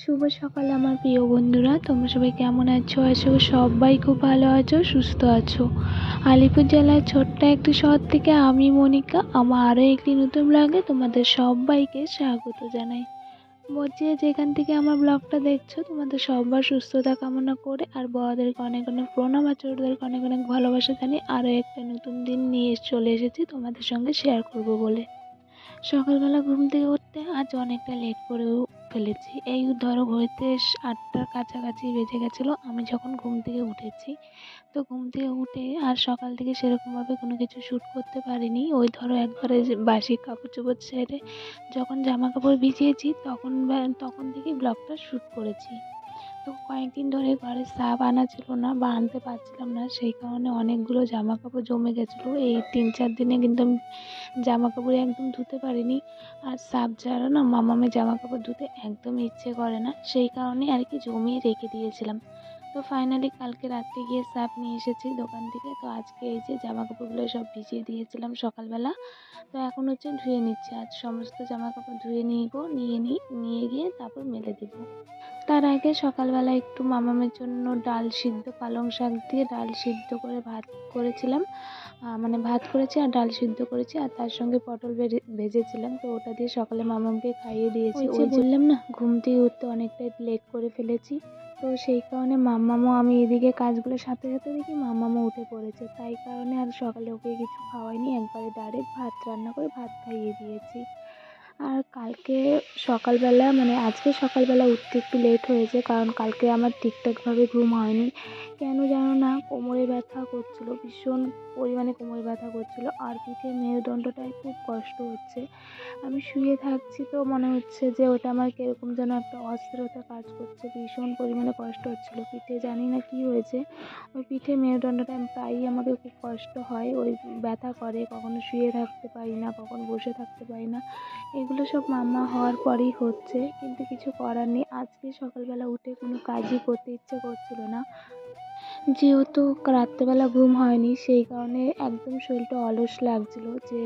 শুভ সকাল আমার প্রিয় বন্ধুরা, তোমরা সবাই কেমন আছো? আশা করি সবাই খুব ভালো আছো, সুস্থ আছো। আলিপুর জেলার ছোট্ট একটি শহর থেকে আমি মনিকা আমার আরও একটি নতুন ব্লগে তোমাদের সবাইকে স্বাগত জানাই। বলছি যেখান থেকে আমার ব্লগটা দেখছো তোমাদের সবার সুস্থতা কামনা করে আর বড়দেরকে অনেক অনেক প্রণাম আর ছোটদেরকে অনেক অনেক ভালোবাসা জানিয়ে আরও একটা নতুন দিন নিয়ে চলে এসেছি তোমাদের সঙ্গে শেয়ার করব বলে। সকালবেলা ঘুম থেকে উঠতে আজ অনেকটা লেট করেও ফেলেছি। এই ধরো ঘড়িতে 8টার কাছাকাছি বেজে গেছিলো আমি যখন ঘুম থেকে উঠেছি। তো ঘুম থেকে উঠে আর সকাল থেকে সেরকমভাবে কোনো কিছু শ্যুট করতে পারিনি। ওই ধরো একবারে যে বাসি কাপড় চোপড় ছেড়ে যখন জামা কাপড় ভিজিয়েছি তখন থেকেই ব্লগটা শ্যুট করেছি। তো কয়েকদিন ধরে ঘরে সার্ফ আনা ছিল না বা আনতে পারছিলাম না, সেই কারণে অনেকগুলো জামা কাপড় জমে গেছিলো। এই 3-4 দিনে কিন্তু আমি জামা কাপড় একদম ধুতে পারিনি। আর সার্ফ ছাড়া না মামামের জামা কাপড় ধুতে একদমই ইচ্ছে করে না, সেই কারণে আর কি জমিয়ে রেখে দিয়েছিলাম। তো ফাইনালি কালকে রাত্রে গিয়ে সার্ফ নিয়ে এসেছি দোকান থেকে। তো আজকে এই যে জামা কাপড়গুলো সব ভিজিয়ে দিয়েছিলাম সকালবেলা। তো এখন হচ্ছে ধুয়ে নিচ্ছি। আজ সমস্ত জামা কাপড় ধুয়ে নিয়ে গিয়ে তারপর মেলে দেবো। তার আগে সকালবেলা একটু মামামের জন্য ডাল সিদ্ধ, পালং শাক দিয়ে ডাল সিদ্ধ করে ভাত করেছিলাম। মানে ভাত করেছি আর ডাল সিদ্ধ করেছি আর তার সঙ্গে পটল ভেজেছিলাম। তো ওটা দিয়ে সকালে মামামকে খাইয়ে দিয়েছি। ওই যে বললাম না ঘুম থেকে উঠতে অনেকটাই লেট করে ফেলেছি, তো সেই কারণে মাম্মামও আমি এদিকে কাজগুলোর সাথে সাথে দেখি মাম্মামও উঠে পড়েছে, তাই কারণে আর সকালে ওকে কিছু খাওয়াইনি, একবারে ডাইরেক্ট ভাত রান্না করে ভাত খাইয়ে দিয়েছি। আর আজকে সকালবেলা উঠতে একটু লেট হয়েছে, কারণ কালকে আমার ঠিকঠাকভাবে ঘুম হয়নি। কেন জানো না, কোমরে ব্যথা করছিল, ভীষণ পরিমাণে কোমরে ব্যথা করছিল আর পিঠের মেরুদণ্ডটায় খুব কষ্ট হচ্ছে। আমি শুয়ে থাকছি তো মনে হচ্ছে যে ওটা আমার কিরকম যেন একটা অস্থিরতা কাজ করছে, ভীষণ পরিমাণে কষ্ট হচ্ছিল পিঠে, জানি না কি হয়েছে। ওই পিঠে মেরুদণ্ডটা প্রায়ই আমাকে খুব কষ্ট হয়, ওই ব্যথা করে, কখনো শুয়ে থাকতে পারি না, কখনো বসে থাকতে পারি না। এগুলো সব মামা হওয়ার পরেই হচ্ছে, কিন্তু কিছু করার নেই। আজকে সকালবেলা উঠে কোনো কাজই করতে ইচ্ছে করছিল না, যেহেতু রাত্রেবেলা ঘুম হয়নি, সেই কারণে একদম শরীরটা অলস লাগছিল, যে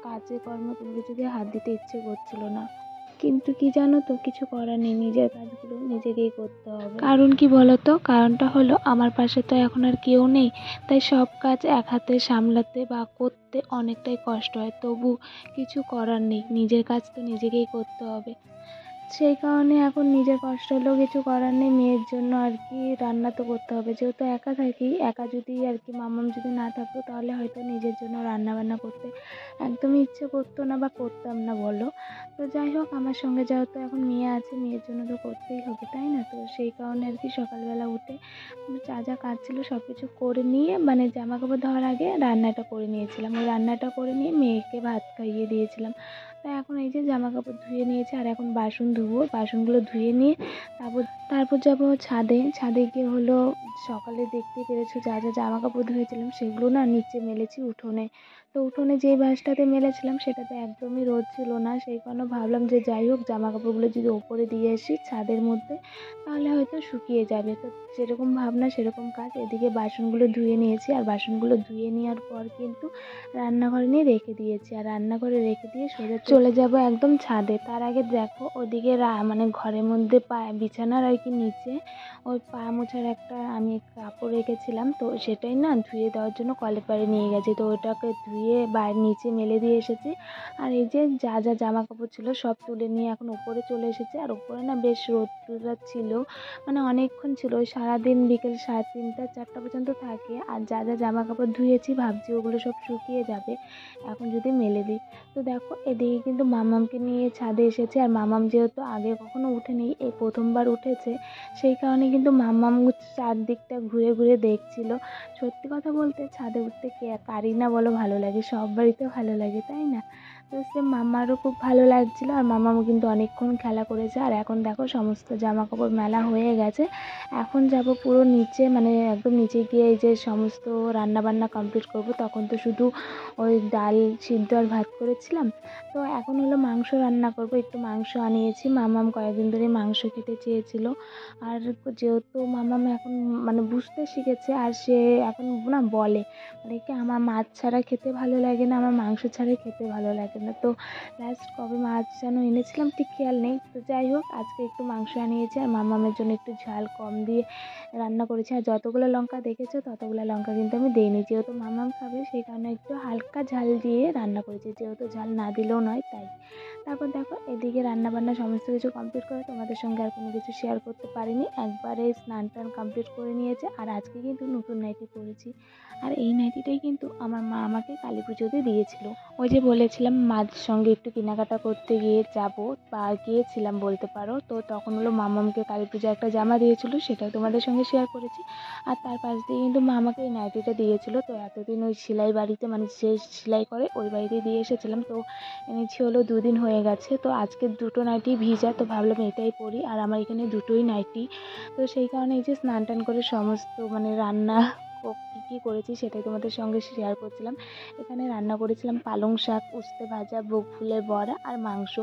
কাজে কর্মে কোনো কিছুতে হাত দিতে ইচ্ছে করছিল না। কিন্তু কি জানো তো, কিছু করার নেই, নিজের কাজগুলো নিজেকেই করতে হবে। কারণ কি বলতো, কারণটা হলো আমার পাশে তো এখন আর কেউ নেই, তাই সব কাজ এক হাতে সামলাতে বা করতে অনেকটাই কষ্ট হয়। তবু কিছু করার নেই, নিজের কাজ তো নিজেকেই করতে হবে। সেই কারণে এখন নিজের কষ্ট হলেও কিছু করার নেই, মেয়ের জন্য আর কি রান্না তো করতে হবে। যেহেতু একা থাকি, একা যদি আর কি মামাম যদি না থাকতো তাহলে হয়তো নিজের জন্য রান্না বান্না করতে একদমই ইচ্ছে করতো না বা করতাম না বলো। তো যাই হোক, আমার সঙ্গে যেহেতু এখন মেয়ে আছে, মেয়ের জন্য তো করতেই হবে, তাই না? তো সেই কারণে আর কি সকালবেলা উঠে যা যা কাজ ছিল সব কিছু করে নিয়ে, মানে জামা কাপড় ধোয়ার আগে রান্নাটা করে নিয়েছিলাম। ওই রান্নাটা করে নিয়ে মেয়েকে ভাত খাইয়ে দিয়েছিলাম। তো এখন এই যে জামা কাপড় ধুয়ে নিয়েছি আর এখন বাসন ধুবো, বাসনগুলো ধুয়ে নিয়ে তারপর যাবো ছাদে। ছাদে গিয়ে হলো সকালে দেখতেই পেরেছো যা যা জামা কাপড় ধুয়েছিলাম সেগুলো না নিচে মেলেছি উঠোনে। তো উঠোনে যেই বাসটাতে মেলেছিলাম সেটাতে একদমই রোদ ছিল না, সেই কারণে ভাবলাম যে যাই হোক জামা কাপড়গুলো যদি ওপরে দিয়ে আসি ছাদের মধ্যে তাহলে হয়তো শুকিয়ে যাবে। তো যেরকম ভাবনা সেরকম কাজ। এদিকে বাসনগুলো ধুয়ে নিয়েছি আর বাসনগুলো ধুয়ে নেওয়ার পর কিন্তু রান্নাঘরে নিয়ে রেখে দিয়েছি, আর রান্নাঘরে রেখে দিয়ে সোজা চলে যাব একদম ছাদে। তার আগে দেখো ওদিকে মানে ঘরের মধ্যে বিছানার আর কি নিচে ওই পা মোছার একটা আমি কাপড় রেখেছিলাম, তো সেটাই না ধুয়ে দেওয়ার জন্য কলের পাড়ে নিয়ে গেছি। তো ওটাকে ধুয়ে নিচে মেলে দিয়ে এসেছি। আর এই যে যা যা জামা কাপড় ছিল সব তুলে নিয়ে এখন ওপরে চলে এসেছি। আর ওপরে না বেশ রোদ ছিল, মানে অনেকক্ষণ ছিল, ওই সারাদিন বিকেল 3:30-4টা পর্যন্ত থাকে। আর যা যা জামা কাপড় ধুয়েছি ভাবছি ওগুলো সব শুকিয়ে যাবে এখন যদি মেলে দিই। তো দেখো এদিকে কিন্তু মামামকে নিয়ে ছাদে এসেছে, আর মামাম যেহেতু আগে কখনো উঠেনি, এই প্রথমবার উঠেছে, সেই কারণে কিন্তু মামাম চারদিকটা ঘুরে ঘুরে দেখছিল। সত্যি কথা বলতে ছাদে উঠতে কারই না বলো ভালো লাগে, সব বাড়িতে ভালো লাগে, তাই না? তো সে মাম্মারও খুব ভালো লাগছিল, আর মামামও কিন্তু অনেকক্ষণ খেলা করেছে। আর এখন দেখো সমস্ত জামা কাপড় মেলা হয়ে গেছে, এখন যাব পুরো নিচে, মানে একদম নিচে গিয়ে এই যে সমস্ত রান্না বান্না কমপ্লিট করব। তখন তো শুধু ওই ডাল সিদ্ধ আর ভাত করেছিলাম, তো এখন হলো মাংস রান্না করব। একটু মাংস আনিয়েছি, মামাম কয়েকদিন ধরে মাংস খেতে চেয়েছিল। আর যেহেতু মামাম এখন মানে বুঝতে শিখেছে, আর সে এখন না বলে মানে কি আমার মাছ ছাড়া খেতে ভালো লাগে না, আমার মাংস ছাড়া খেতে ভালো লাগে জন্য। তো লাস্ট কবে মাছ যেন এনেছিলাম ঠিক খেয়াল নেই। তো যাই হোক, আজকে একটু মাংস আনিয়েছি আর মামামের জন্য একটু ঝাল কম দিয়ে রান্না করেছি। আর যতগুলো লঙ্কা দেখেছো ততগুলো লঙ্কা কিন্তু আমি দেইনি, যেহেতু মামাম খাবে সেই কারণে একটু হালকা ঝাল দিয়ে রান্না করেছি, যেহেতু ঝাল না দিলেও নয় তাই। তারপর দেখো এদিকে রান্নাবান্না সমস্ত কিছু কমপ্লিট করে তোমাদের সঙ্গে আর কোনো কিছু শেয়ার করতে পারিনি। একবারে স্নান টান কমপ্লিট করে নিয়েছে আর আজকে কিন্তু নতুন নাইটি পরেছি। আর এই নাইটিটাই কিন্তু আমার মা আমাকে কালী পুজোতে দিয়েছিল। ওই যে বলেছিলাম মার সঙ্গে একটু কেনাকাটা করতে যাবো বা গিয়েছিলাম বলতে পারো, তো তখন হলো মামামকে কালী পুজোয় একটা জামা দিয়েছিল, সেটাও তোমাদের সঙ্গে শেয়ার করেছি। আর তার পাশ দিয়ে কিন্তু মা আমাকে এই নাইটিটা দিয়েছিল। তো এতদিন ওই সেলাই বাড়িতে, মানে যে সেলাই করে ওই বাড়িতে দিয়ে এসেছিলাম, তো এনেছি হলো 2 দিন হয়ে গেছে। তো আজকে দুটো নাইটি ভিজা, তো ভাবলাম এটাই পরি। আর আমার এখানে দুটোই নাইটি, তো সেই কারণে এই যে স্নান টান করে সমস্ত মানে রান্না কী কী করেছি সেটাই তোমাদের সঙ্গে শেয়ার করছিলাম। এখানে রান্না করেছিলাম পালং শাক, উস্তে ভাজা, বক ফুলের বড়া আর মাংস।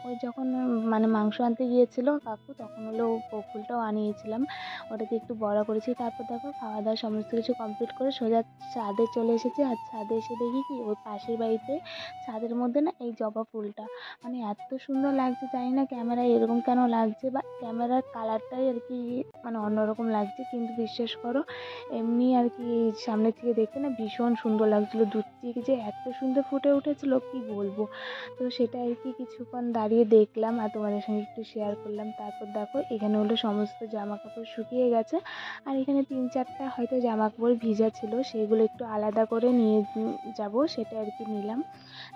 ওই যখন মানে মাংস আনতে গিয়েছিল কাকু, তখন হলো বক ফুলটাও আনিয়েছিলাম, ওটাকে একটু বড়া করেছি। তারপর দেখো খাওয়া দাওয়া সমস্ত কিছু কমপ্লিট করে সোজা ছাদে চলে এসেছি। আর ছাদে এসে দেখি কি ওই পাশের বাড়িতে ছাদের মধ্যে না এই জবা ফুলটা মানে এত সুন্দর লাগছে, জানি না ক্যামেরায় এরকম কেন লাগছে বা ক্যামেরার কালারটাই আর কি মানে অন্যরকম লাগছে, কিন্তু বিশ্বাস করো এমনি আর কি সামনে থেকে দেখতে না ভীষণ সুন্দর লাগছিলো। দূর থেকে যে এত সুন্দর ফুটে উঠেছিল কি বলবো। তো সেটা আর কি কিছুক্ষণ দাঁড়িয়ে দেখলাম আর তোমাদের সঙ্গে একটু শেয়ার করলাম। তারপর দেখো এখানে হলো সমস্ত জামা কাপড় শুকিয়ে গেছে আর এখানে 3-4টা হয়তো জামা কাপড় ভিজা ছিল, সেগুলো একটু আলাদা করে নিয়ে যাব, সেটা আর কি নিলাম।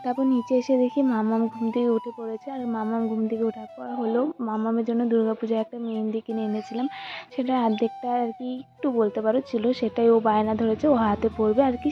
তারপর নিচে এসে দেখি মামাম ঘুম থেকে উঠে পড়েছে। আর মামাম ঘুম থেকে ওঠার পর হলো মামামের জন্য দুর্গাপূজায় একটা মেহেন্দি কিনে এনেছিলাম, সেটা অর্ধেকটা আর কি একটু বলতে পারো ছিল, সেটাই ও বায়না ধরেছে ও হাতে পরবে আর কি।